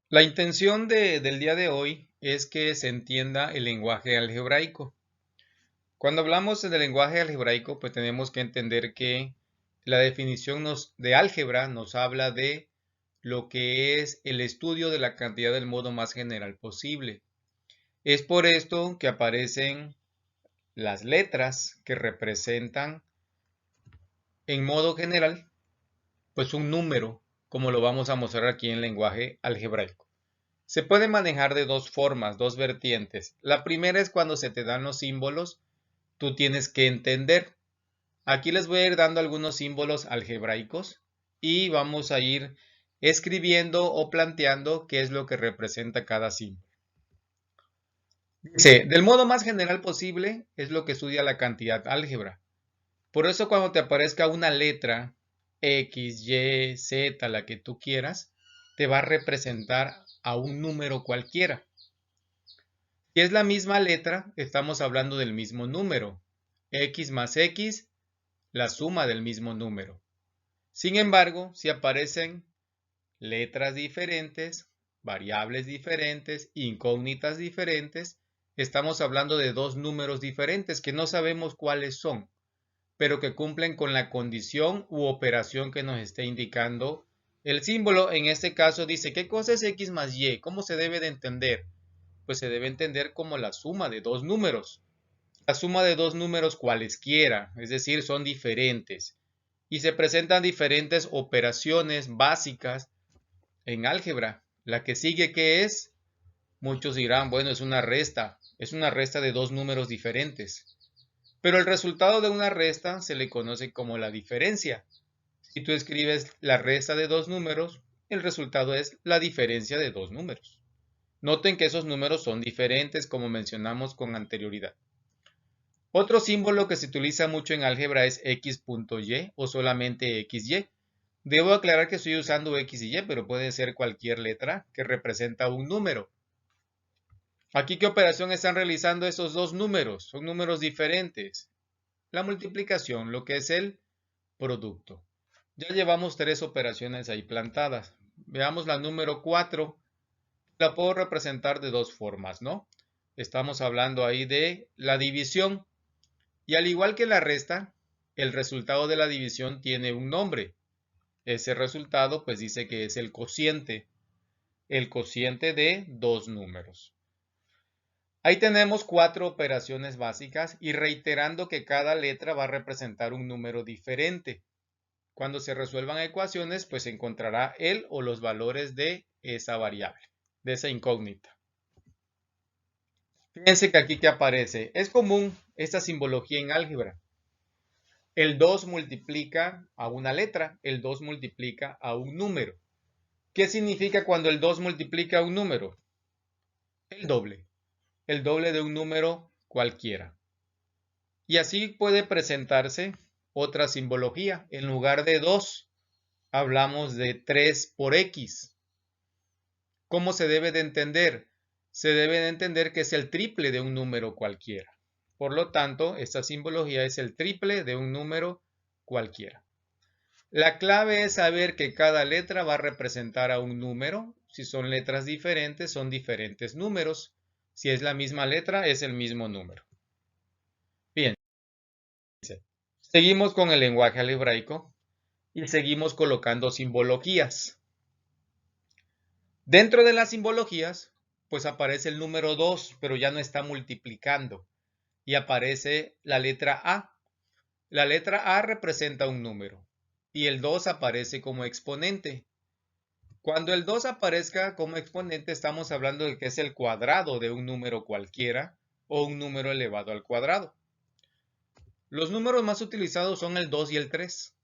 La intención del día de hoy es que se entienda el lenguaje algebraico. Cuando hablamos del lenguaje algebraico, pues tenemos que entender que la definición de álgebra nos habla de lo que es el estudio de la cantidad del modo más general posible. Es por esto que aparecen las letras que representan en modo general, pues un número, como lo vamos a mostrar aquí en lenguaje algebraico. Se puede manejar de dos formas, dos vertientes. La primera es cuando se te dan los símbolos, tú tienes que entender. Aquí les voy a ir dando algunos símbolos algebraicos y vamos a ir escribiendo o planteando qué es lo que representa cada símbolo. Dice, del modo más general posible es lo que estudia la cantidad álgebra. Por eso cuando te aparezca una letra X, Y, Z, la que tú quieras, te va a representar a un número cualquiera. Si es la misma letra, estamos hablando del mismo número. X más X, la suma del mismo número. Sin embargo, si aparecen letras diferentes, variables diferentes, incógnitas diferentes, estamos hablando de dos números diferentes que no sabemos cuáles son, pero que cumplen con la condición u operación que nos esté indicando el símbolo. En este caso dice, ¿qué cosa es X más Y? ¿Cómo se debe de entender? Pues se debe entender como la suma de dos números. La suma de dos números cualesquiera, es decir, son diferentes. Y se presentan diferentes operaciones básicas en álgebra. La que sigue, ¿qué es? Muchos dirán, bueno, es una resta de dos números diferentes. Pero el resultado de una resta se le conoce como la diferencia. Si tú escribes la resta de dos números, el resultado es la diferencia de dos números. Noten que esos números son diferentes, como mencionamos con anterioridad. Otro símbolo que se utiliza mucho en álgebra es x.y o solamente xy. Debo aclarar que estoy usando x y y, pero puede ser cualquier letra que representa un número. Aquí, ¿qué operación están realizando esos dos números? Son números diferentes. La multiplicación, lo que es el producto. Ya llevamos tres operaciones ahí plantadas. Veamos la número 4. La puedo representar de dos formas, ¿no? Estamos hablando ahí de la división. Y al igual que la resta, el resultado de la división tiene un nombre. Ese resultado pues dice que es el cociente de dos números. Ahí tenemos cuatro operaciones básicas y reiterando que cada letra va a representar un número diferente. Cuando se resuelvan ecuaciones, pues se encontrará el o los valores de esa variable, de esa incógnita. Fíjense que aquí que aparece, es común esta simbología en álgebra. El 2 multiplica a una letra, el 2 multiplica a un número. ¿Qué significa cuando el 2 multiplica a un número? El doble de un número cualquiera. Y así puede presentarse otra simbología. En lugar de 2, hablamos de 3 por X. ¿Cómo se debe de entender? Se debe de entender que es el triple de un número cualquiera. Por lo tanto, esta simbología es el triple de un número cualquiera. La clave es saber que cada letra va a representar a un número. Si son letras diferentes, son diferentes números. Si es la misma letra, es el mismo número. Bien, seguimos con el lenguaje algebraico y seguimos colocando simbologías. Dentro de las simbologías, pues aparece el número 2, pero ya no está multiplicando. Y aparece la letra A. La letra A representa un número y el 2 aparece como exponente. Cuando el 2 aparezca como exponente, estamos hablando de que es el cuadrado de un número cualquiera o un número elevado al cuadrado. Los números más utilizados son el 2 y el 3.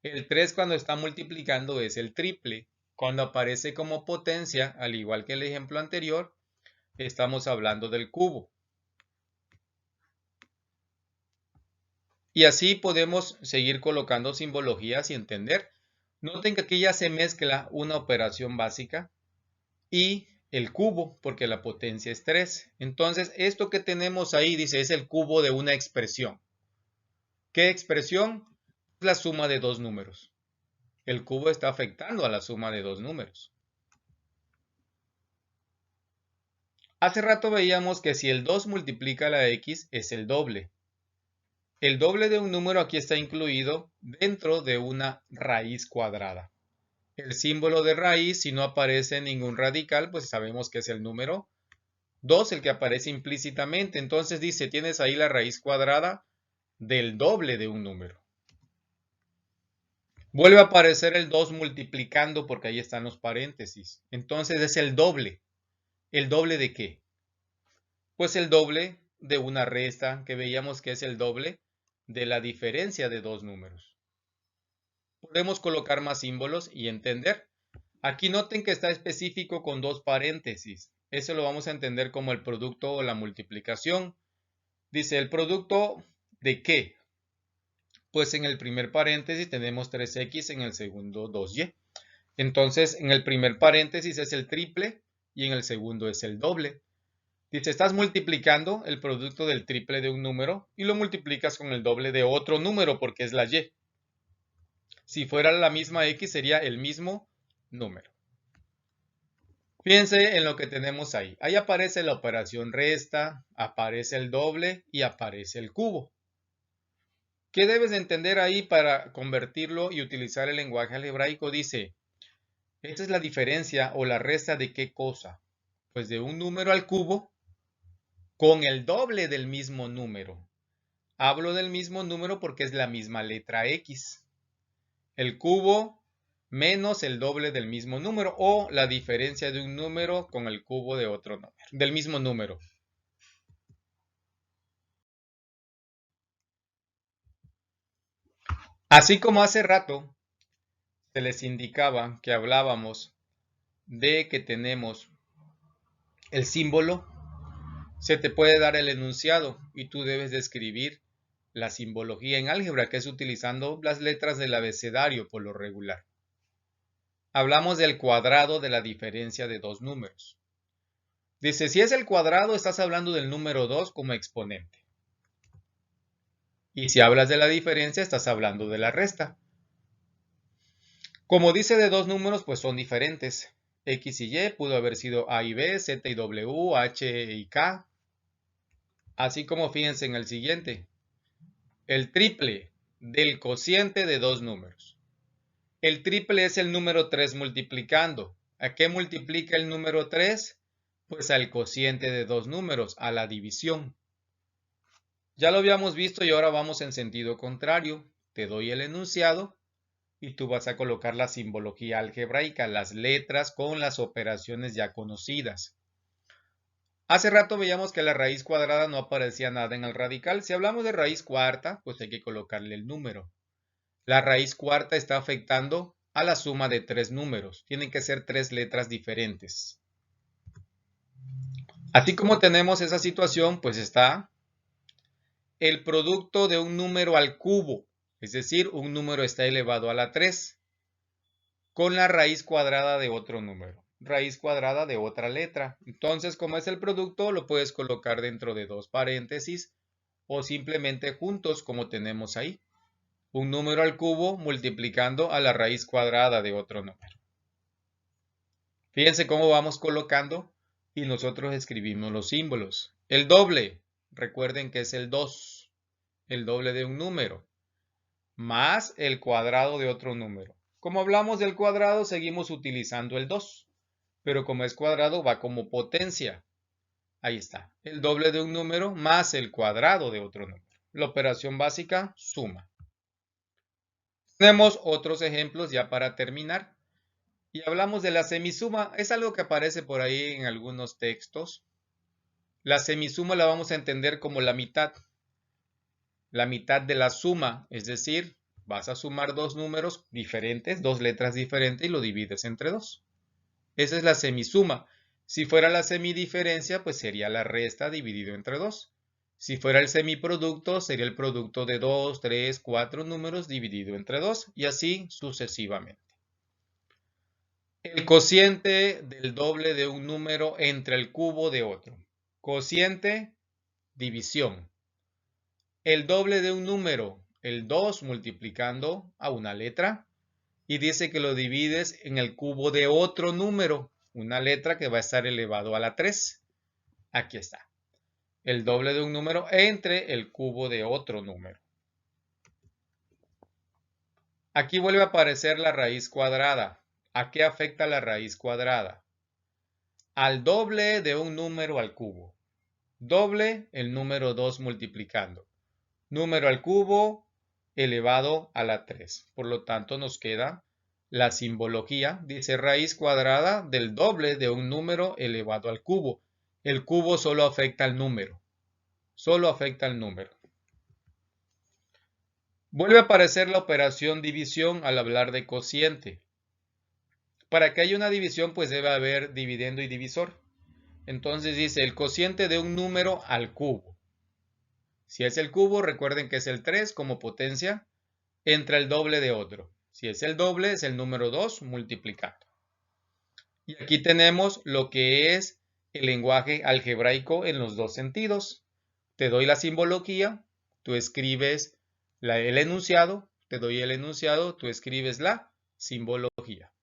El 3 cuando está multiplicando es el triple. Cuando aparece como potencia, al igual que el ejemplo anterior, estamos hablando del cubo. Y así podemos seguir colocando simbologías y entender. Noten que aquí ya se mezcla una operación básica y el cubo, porque la potencia es 3. Entonces, esto que tenemos ahí, dice, es el cubo de una expresión. ¿Qué expresión? La suma de dos números. El cubo está afectando a la suma de dos números. Hace rato veíamos que si el 2 multiplica la x es el doble. El doble de un número aquí está incluido dentro de una raíz cuadrada. El símbolo de raíz, si no aparece ningún radical, pues sabemos que es el número 2 el que aparece implícitamente. Entonces dice, tienes ahí la raíz cuadrada del doble de un número. Vuelve a aparecer el 2 multiplicando porque ahí están los paréntesis. Entonces es el doble. ¿El doble de qué? Pues el doble de una resta que veíamos que es el doble de la diferencia de dos números. Podemos colocar más símbolos y entender. Aquí noten que está específico con dos paréntesis. Eso lo vamos a entender como el producto o la multiplicación. Dice, ¿el producto de qué? Pues en el primer paréntesis tenemos 3x, en el segundo 2y. Entonces, en el primer paréntesis es el triple y en el segundo es el doble. Dice, estás multiplicando el producto del triple de un número y lo multiplicas con el doble de otro número porque es la y. Si fuera la misma x sería el mismo número. Fíjense en lo que tenemos ahí. Ahí aparece la operación resta, aparece el doble y aparece el cubo. ¿Qué debes de entender ahí para convertirlo y utilizar el lenguaje algebraico? Dice, esta es la diferencia o la resta de qué cosa. Pues de un número al cubo con el doble del mismo número. Hablo del mismo número porque es la misma letra X. El cubo menos el doble del mismo número o la diferencia de un número con el cubo de otro número, del mismo número. Así como hace rato se les indicaba que hablábamos de que tenemos el símbolo, se te puede dar el enunciado y tú debes de escribir la simbología en álgebra, que es utilizando las letras del abecedario por lo regular. Hablamos del cuadrado de la diferencia de dos números. Dice, si es el cuadrado, estás hablando del número 2 como exponente. Y si hablas de la diferencia, estás hablando de la resta. Como dice de dos números, pues son diferentes. X y Y pudo haber sido A y B, Z y W, H y K. Así como fíjense en el siguiente. El triple del cociente de dos números. El triple es el número 3 multiplicando. ¿A qué multiplica el número 3? Pues al cociente de dos números, a la división. Ya lo habíamos visto y ahora vamos en sentido contrario. Te doy el enunciado y tú vas a colocar la simbología algebraica, las letras con las operaciones ya conocidas. Hace rato veíamos que la raíz cuadrada no aparecía nada en el radical. Si hablamos de raíz cuarta, pues hay que colocarle el número. La raíz cuarta está afectando a la suma de tres números. Tienen que ser tres letras diferentes. Así como tenemos esa situación, pues está el producto de un número al cubo. Es decir, un número está elevado a la 3 con la raíz cuadrada de otro número. Raíz cuadrada de otra letra. Entonces, como es el producto, lo puedes colocar dentro de dos paréntesis o simplemente juntos como tenemos ahí. Un número al cubo multiplicando a la raíz cuadrada de otro número. Fíjense cómo vamos colocando y nosotros escribimos los símbolos. El doble, recuerden que es el 2, el doble de un número, más el cuadrado de otro número. Como hablamos del cuadrado, seguimos utilizando el 2, pero como es cuadrado va como potencia. Ahí está, el doble de un número más el cuadrado de otro número. La operación básica, suma. Tenemos otros ejemplos ya para terminar. Y hablamos de la semisuma. Es algo que aparece por ahí en algunos textos. La semisuma la vamos a entender como la mitad. La mitad de la suma, es decir, vas a sumar dos números diferentes, dos letras diferentes y lo divides entre dos. Esa es la semisuma. Si fuera la semidiferencia, pues sería la resta dividido entre dos. Si fuera el semiproducto, sería el producto de 2, 3, 4 números dividido entre 2 y así sucesivamente. El cociente del doble de un número entre el cubo de otro. Cociente, división. El doble de un número, el 2 multiplicando a una letra. Y dice que lo divides en el cubo de otro número, una letra que va a estar elevado a la 3. Aquí está. El doble de un número entre el cubo de otro número. Aquí vuelve a aparecer la raíz cuadrada. ¿A qué afecta la raíz cuadrada? Al doble de un número al cubo. Doble el número 2 multiplicando. Número al cubo elevado a la 3. Por lo tanto, nos queda la simbología. Dice raíz cuadrada del doble de un número elevado al cubo. El cubo solo afecta al número. Solo afecta al número. Vuelve a aparecer la operación división al hablar de cociente. Para que haya una división, pues debe haber dividendo y divisor. Entonces dice el cociente de un número al cubo. Si es el cubo, recuerden que es el 3 como potencia, entre el doble de otro. Si es el doble, es el número 2 multiplicando. Y aquí tenemos lo que es el lenguaje algebraico en los dos sentidos. Te doy la simbología, tú escribes el enunciado, te doy el enunciado, tú escribes la simbología.